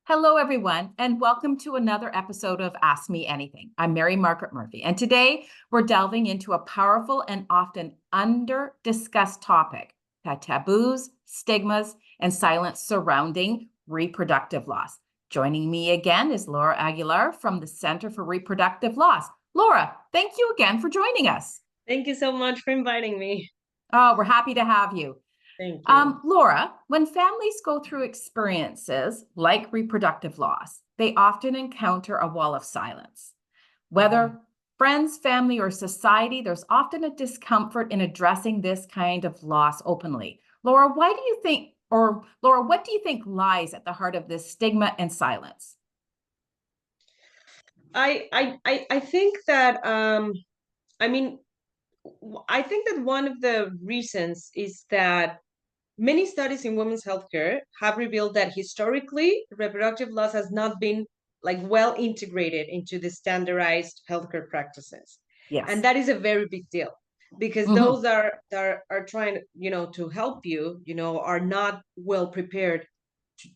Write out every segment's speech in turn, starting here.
Hello, everyone, and welcome to another episode of Ask Me Anything. I'm Mary Margaret Murphy, and today we're delving into a powerful and often under-discussed topic: the taboos, stigmas, and silence surrounding reproductive loss. Joining me again is Laura Aguilar from the Center for Reproductive Loss. Laura, thank you again for joining us. Thank you so much for inviting me. Oh, we're happy to have you. Thank you. Laura, when families go through experiences like reproductive loss, they often encounter a wall of silence. Whether friends, family, or society, there's often a discomfort in addressing this kind of loss openly. Laura, what do you think lies at the heart of this stigma and silence? I think that I mean I think that one of the reasons is that many studies in women's healthcare have revealed that historically reproductive loss has not been like well integrated into the standardized healthcare practices. And Yes. that is a very big deal because Mm-hmm. those are trying, to help you, are not well prepared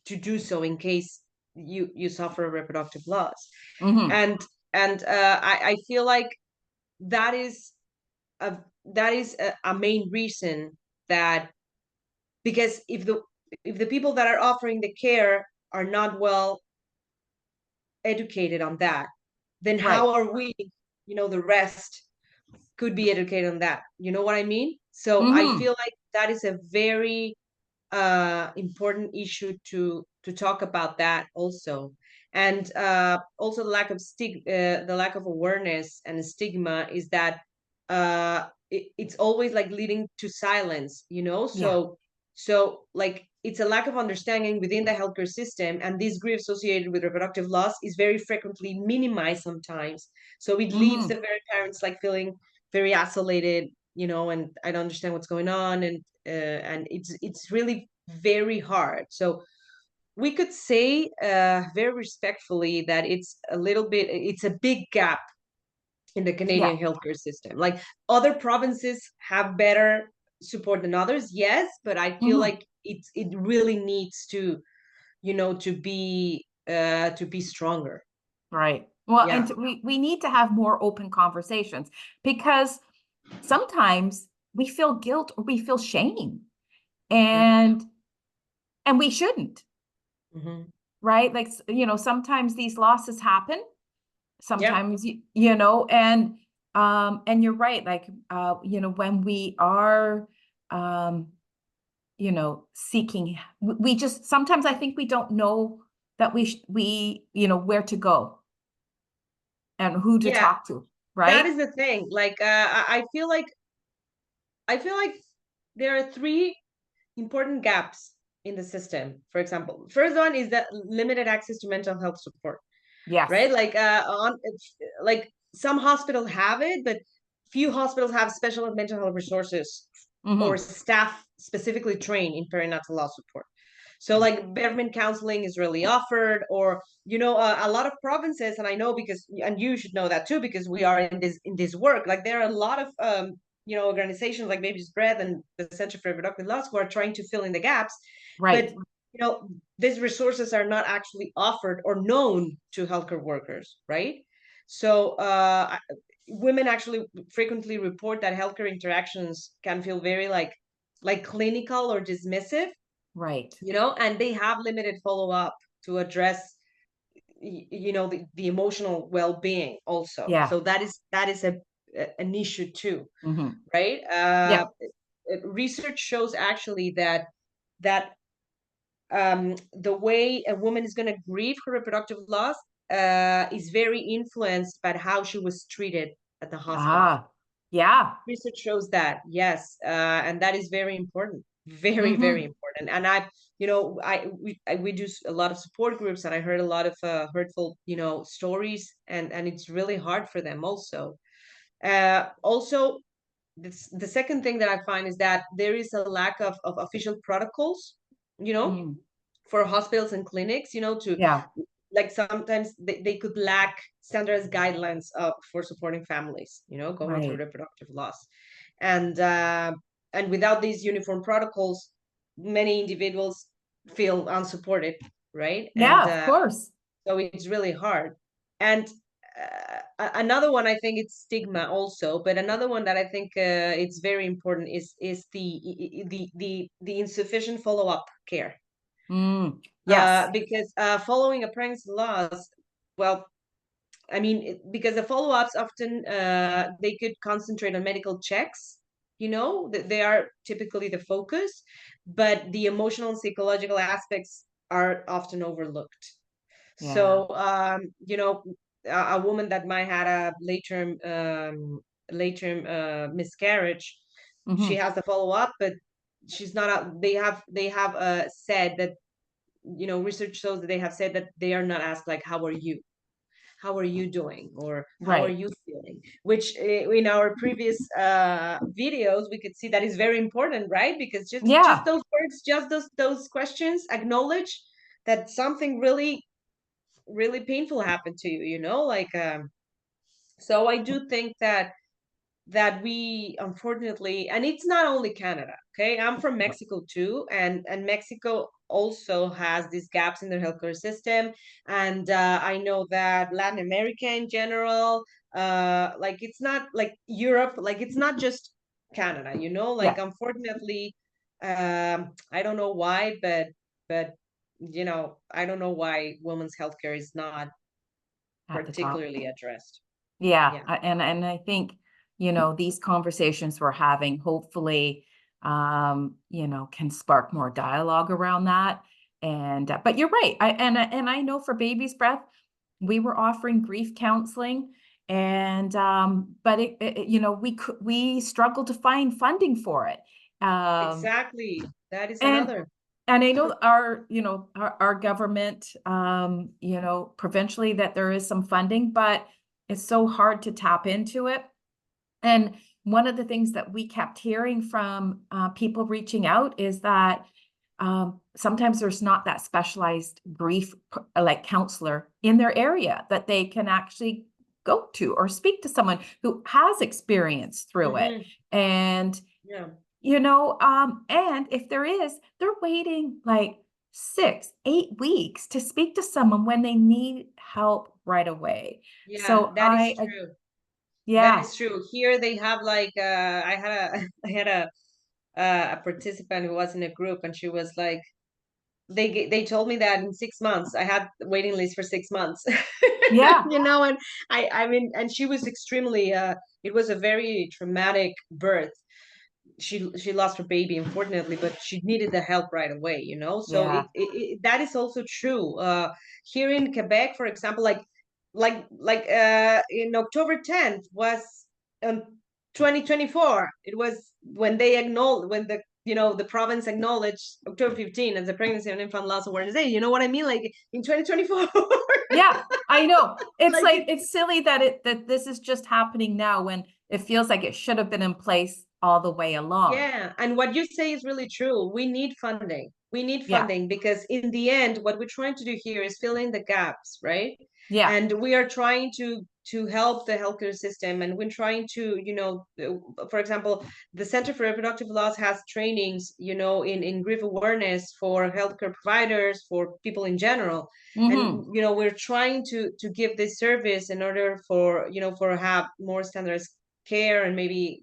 to do so in case you suffer a reproductive loss. Mm-hmm. And I feel like that is a a main reason that, because if the people that are offering the care are not well educated on that, then Right. how are we, the rest could be educated on that, you know what I mean? So I Mm-hmm. feel like that is a very important issue to talk about that also. And also the lack of awareness and stigma is that it's always like leading to silence, Yeah. so like it's a lack of understanding within the healthcare system, and this grief associated with reproductive loss is very frequently minimized sometimes, so it leaves Mm-hmm. the very parents like feeling very isolated, and I don't understand what's going on, and it's really very hard. So we could say very respectfully that it's a big gap in the Yeah. Canadian healthcare system. Like other provinces have better support than others, yes, but I feel Mm-hmm. like it really needs to be stronger. Right. Well, Yeah. and we need to have more open conversations because sometimes we feel guilt or we feel shame, Yeah. and we shouldn't, Hmm. right? Like, sometimes these losses happen, Yeah. sometimes and you're right, like when we are um seeking, we just sometimes I think we don't know that we where to go and who to Yeah. talk to, That right? is the thing. Like I feel like there are three important gaps in the system. For example, first one is that limited access to mental health support, Yes. right? Like some hospitals have it, but few hospitals have special mental health resources or Mm-hmm. staff specifically trained in perinatal loss support. So like bereavement counseling is really offered, or a lot of provinces, and I know because, and you should know that too, because we are in this work. Like there are a lot of organizations like Baby's Breath and the Center for Reproductive Loss who are trying to fill in the gaps, but Right. these resources are not actually offered or known to healthcare workers, right? So women actually frequently report that healthcare interactions can feel very like clinical or dismissive, Right. and they have limited follow-up to address the emotional well-being also. Yeah. So that is an issue too, Mm-hmm. right? Yeah. Research shows actually that the way a woman is going to grieve her reproductive loss is very influenced by how she was treated at the hospital. Ah, yeah. Research shows that, yes, and that is very important, very, very Mm-hmm. important. And we do a lot of support groups, and I heard a lot of hurtful stories, and it's really hard for them also. Also, the second thing that I find is that there is a lack of official protocols, you know Mm. for hospitals and clinics, to Yeah. like sometimes they could lack standardized guidelines for supporting families, going through Right. reproductive loss. And without these uniform protocols, many individuals feel unsupported. right? Yeah, And of course. so it's really hard. And another one, I think it's stigma also, but another one that I think it's very important is the insufficient follow-up care. Yes. Because following a pregnancy loss, well, I mean, because the follow-ups often they could concentrate on medical checks, they are typically the focus, but the emotional and psychological aspects are often overlooked. Yeah. So, a woman that might had a late term miscarriage, she Hmm. has the follow up, but she's not. They have said that, research shows that they have said that they are not asked like, how are you? How are you doing? Or how are Right. you feeling? Which in our previous videos we could see that is very important, right? Because just Yeah. those words, just those questions acknowledge that something really really painful happened to you, like so I do think that we unfortunately, and it's not only Canada, okay, I'm from Mexico too, and Mexico also has these gaps in their healthcare system. And I know that Latin America in general, like it's not like Europe, like it's not just Canada, like Yeah. unfortunately, I don't know why, but I don't know why women's healthcare is not At the top. particularly addressed. Yeah, Yeah. and I think, these conversations we're having hopefully, can spark more dialogue around that. And but you're right. And I know for Baby's Breath, we were offering grief counseling, and but we struggled to find funding for it. Um, Exactly. That is and another. and I know our government, provincially, that there is some funding, but it's so hard to tap into it. And one of the things that we kept hearing from people reaching out is that sometimes there's not that specialized grief like counselor in their area that they can actually go to or speak to someone who has experience through it. Hmm. And Yeah. and if there is, they're waiting like 6, 8 weeks to speak to someone when they need help right away. Yeah, So that is true. That yeah, is true. Here they have like I had a I had a participant who was in a group, and she was like, they told me that in 6 months I had the waiting list for 6 months. yeah, And I mean, and she was extremely it was a very traumatic birth. She lost her baby, unfortunately, but she needed the help right away, so yeah. that is also true. Here in Quebec, for example, in October 10th was 2024. It was when they acknowledged, when the province acknowledged October 15th as the Pregnancy and Infant Loss Awareness Day. You know what I mean? Like in 2024. Yeah, I know. It's Like like it's silly that this is just happening now when it feels like it should have been in place all the way along. Yeah, and what you say is really true. We need funding. We need Yeah, funding because in the end, what we're trying to do here is fill in the gaps, right? yeah. And we are trying to help the healthcare system, and we're trying to, for example, the Center for Reproductive Laws has trainings, in grief awareness for healthcare providers, for people in general. And Mm-hmm. we're trying to give this service in order for have more standardized care, and maybe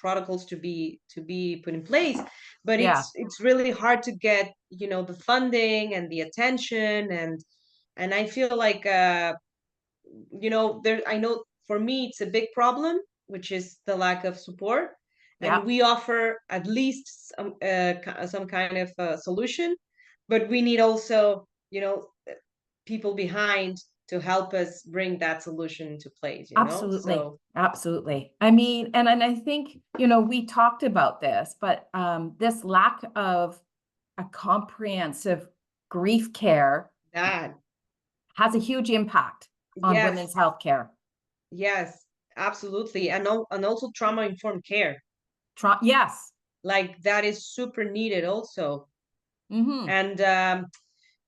protocols to be put in place. But Yeah, it's really hard to get the funding and the attention. And I feel like there, I know for me it's a big problem, which is the lack of support. yeah. And we offer at least some kind of solution, but we need also people behind to help us bring that solution into place, Absolutely. so Absolutely. I mean, and I think, we talked about this, but this lack of a comprehensive grief care that. has a huge impact on women's Yes. health care. Yes, absolutely. And also trauma informed care. Yes. Like that is super needed also. Mm-hmm.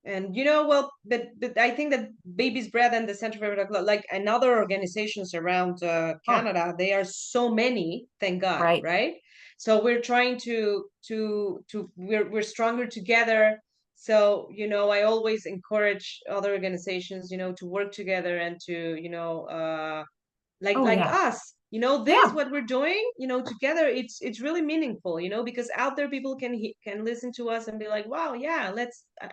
And well, but I think that Baby's Breath and the Center for Reproductive, like, and other organizations around Oh, Canada, they are so many, thank God, right. right? So we're trying to we're stronger together. So, I always encourage other organizations, to work together and to, like Oh, like yeah. us, this Yeah. what we're doing, together. It's really meaningful, because out there people can listen to us and be like, wow, yeah,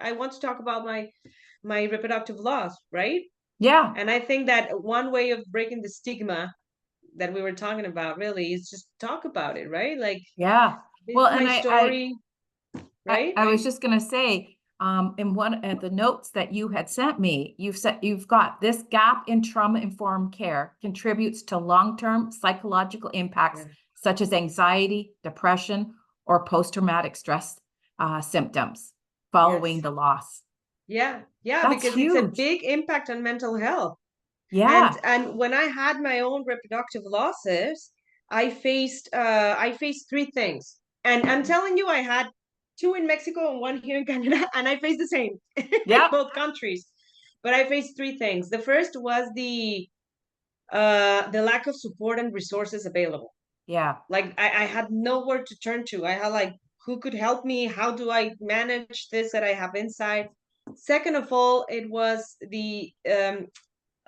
I want to talk about my reproductive laws, right? Yeah. And I think that one way of breaking the stigma that we were talking about really is just talk about it, right? Like, Yeah. this Well, is my and story, I, right? I was just going to say, in one of the notes that you had sent me, you've got this gap in trauma-informed care contributes to long-term psychological impacts Yeah. such as anxiety, depression, or post-traumatic stress symptoms following Yes. the loss. Yeah, yeah, That's because it's a huge. big impact on mental health. and Yeah. and when I had my own reproductive losses, I faced three things, and I'm telling you, I had two in Mexico and one here in Canada, and I faced the same in Yep. both countries. But I faced three things. The first was the lack of support and resources available. Yeah. Like, I had nowhere to turn to. I had, like, who could help me? How do I manage this that I have inside? Second of all, it was the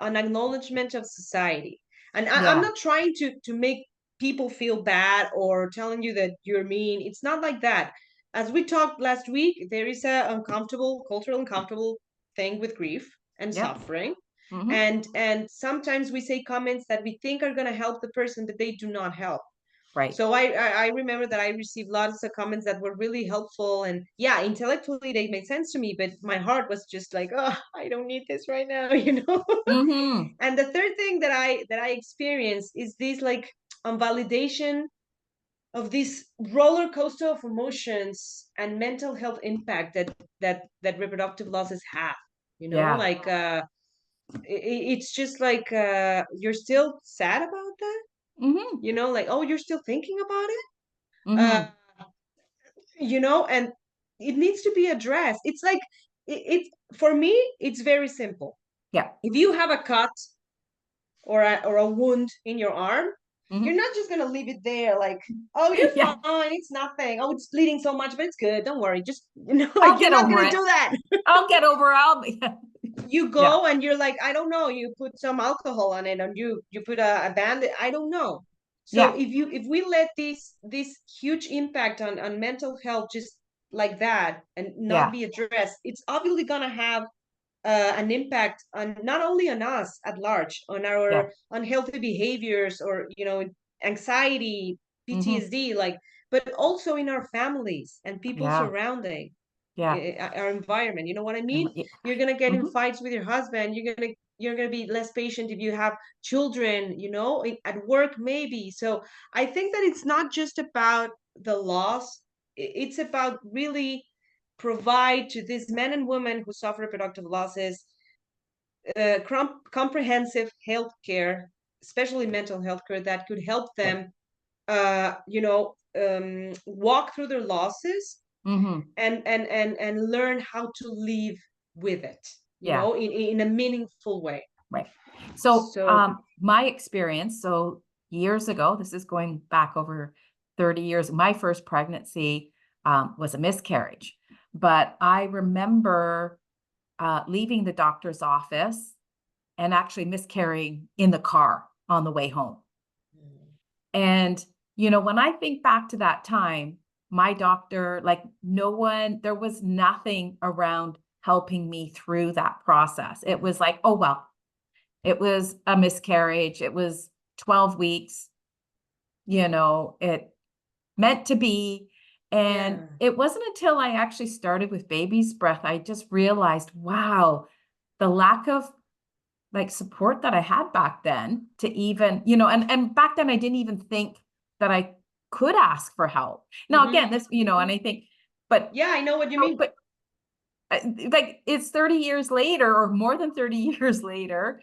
an acknowledgement of society. And I'm Yeah. not trying to make people feel bad or telling you that you're mean. It's not like that. As we talked last week, there is a uncomfortable, cultural uncomfortable thing with grief and Yep. suffering. Mm-hmm. And sometimes we say comments that we think are going to help the person, but they do not help. Right. So I remember that I received lots of comments that were really helpful, and yeah, intellectually they made sense to me, but my heart was just like, oh, I don't need this right now, Mm-hmm. And the third thing that I experienced is this, like, validation of this roller coaster of emotions and mental health impact that reproductive losses have. Yeah. Like, it's just like, you're still sad about that. Mm-hmm. Like, oh, you're still thinking about it. uh Mm-hmm. and it needs to be addressed. It's like, it for me, it's very simple. Yeah. If you have a cut or a wound in your arm, you're Mm-hmm. not just gonna leave it there like, oh, you're Yeah. fine, it's nothing, oh, it's bleeding so much, but it's good, don't worry, just, I'll like, you're get not over gonna it. do that. I'll get over it. You Yeah. go and you're like, I don't know, you put some alcohol on it and you put a band-aid, I don't know. So Yeah. if we let this huge impact on mental health just like that and not Yeah. be addressed, it's obviously gonna have an impact on not only on us at large, on Yeah. our unhealthy behaviors, or anxiety, Mm-hmm. PTSD, like, but also in our families and people Yeah. surrounding Yeah. our environment. You know what I mean? Yeah. You're gonna get in Mm-hmm. fights with your husband. You're gonna be less patient if you have children. At work maybe. So I think that it's not just about the loss. It's about really provide to these men and women who suffer reproductive losses comprehensive health care, especially mental health care, that could help Yeah. them walk through their losses Mm-hmm. and learn how to live with it, Yeah. in a meaningful way. Right. So, So my experience, so years ago, this is going back over 30 years, my first pregnancy was a miscarriage. But I remember leaving the doctor's office and actually miscarrying in the car on the way home. And, when I think back to that time, my doctor, like no one, there was nothing around helping me through that process. It was like, oh, well, it was a miscarriage. It was 12 weeks, it meant to be. And yeah. it wasn't until I actually started with baby's breath, I just realized, wow, the lack of like support that I had back then to even, and back then I didn't even think that I could ask for help. Now, again, this, and I think, but, Yeah, I know what you mean. but like it's 30 years later or more than 30 years later.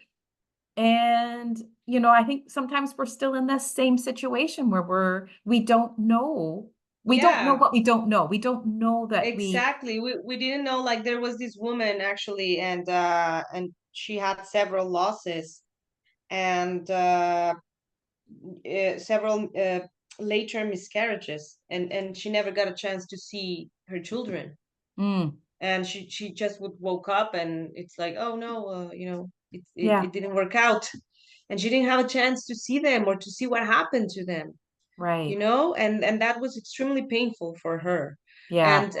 And, I think sometimes we're still in this same situation where we don't know. We don't know Yeah, what we don't know. We don't know that exactly. We didn't know, like, there was this woman actually, and she had several losses, and several late term miscarriages, and she never got a chance to see her children. mm, and she just would woke up and it's like, oh no, Yeah. it didn't work out, and she didn't have a chance to see them or to see what happened to them, Right. and that was extremely painful for her. Yeah. And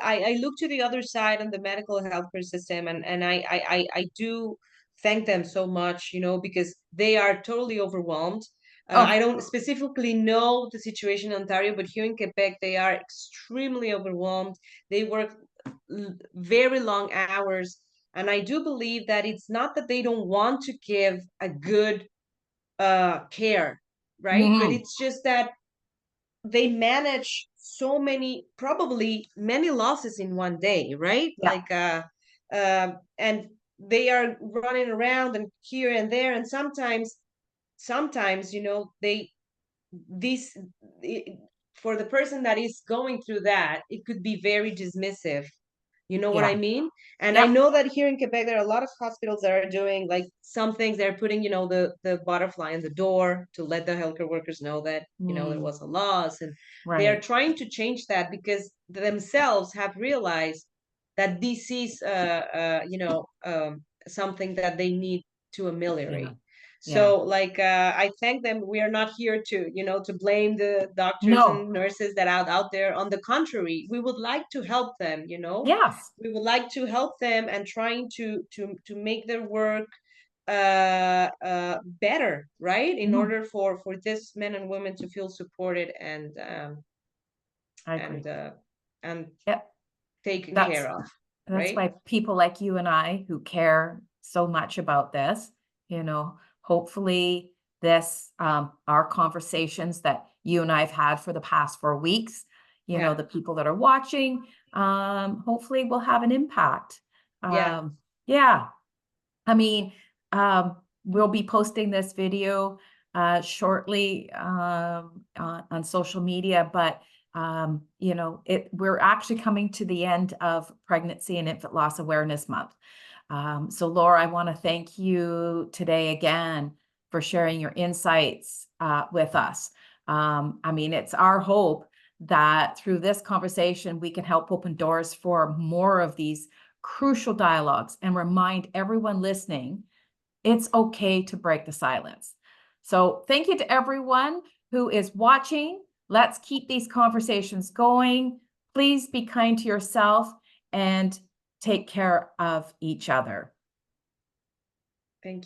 I look to the other side on the medical healthcare system, and I do thank them so much, because they are totally overwhelmed. I Oh, don't specifically know the situation in Ontario, but here in Quebec they are extremely overwhelmed. They work very long hours, and I do believe that it's not that they don't want to give a good care, right? But mhm. it's just that they manage so many, probably many losses in one day, right? Yeah. And they are running around and here and there, and sometimes they this it, for the person that is going through that, it could be very dismissive. You know what Yeah. I mean? And I Yep. know that here in Quebec, there are a lot of hospitals that are doing like some things. They're putting, the butterfly in the door to let the healthcare workers know that, there Mm, was a loss. And they are right. trying to change that because themselves have realized that this is, something that they need to Yeah. ameliorate. Yeah. So like, I thank them. We are not here to, to blame the doctors No. and nurses that are out there. On the contrary, we would like to help them. Yes. We would like to help them and trying to make their work better, right? In Mhm. order for this men and women to feel supported I agree. and uh, and Yep. taken That's care of, that's right? why people like you and I who care so much about this, hopefully this, our conversations that you and I have had for the past 4 weeks, Yeah, the people that are watching, hopefully will have an impact. yeah. Yeah. I mean, we'll be posting this video shortly on social media, but we're actually coming to the end of Pregnancy and Infant Loss Awareness Month. So, Laura, I want to thank you today again for sharing your insights with us. I mean, it's our hope that through this conversation, we can help open doors for more of these crucial dialogues and remind everyone listening it's okay to break the silence. So, thank you to everyone who is watching. Let's keep these conversations going. Please be kind to yourself and take care of each other. Thank you.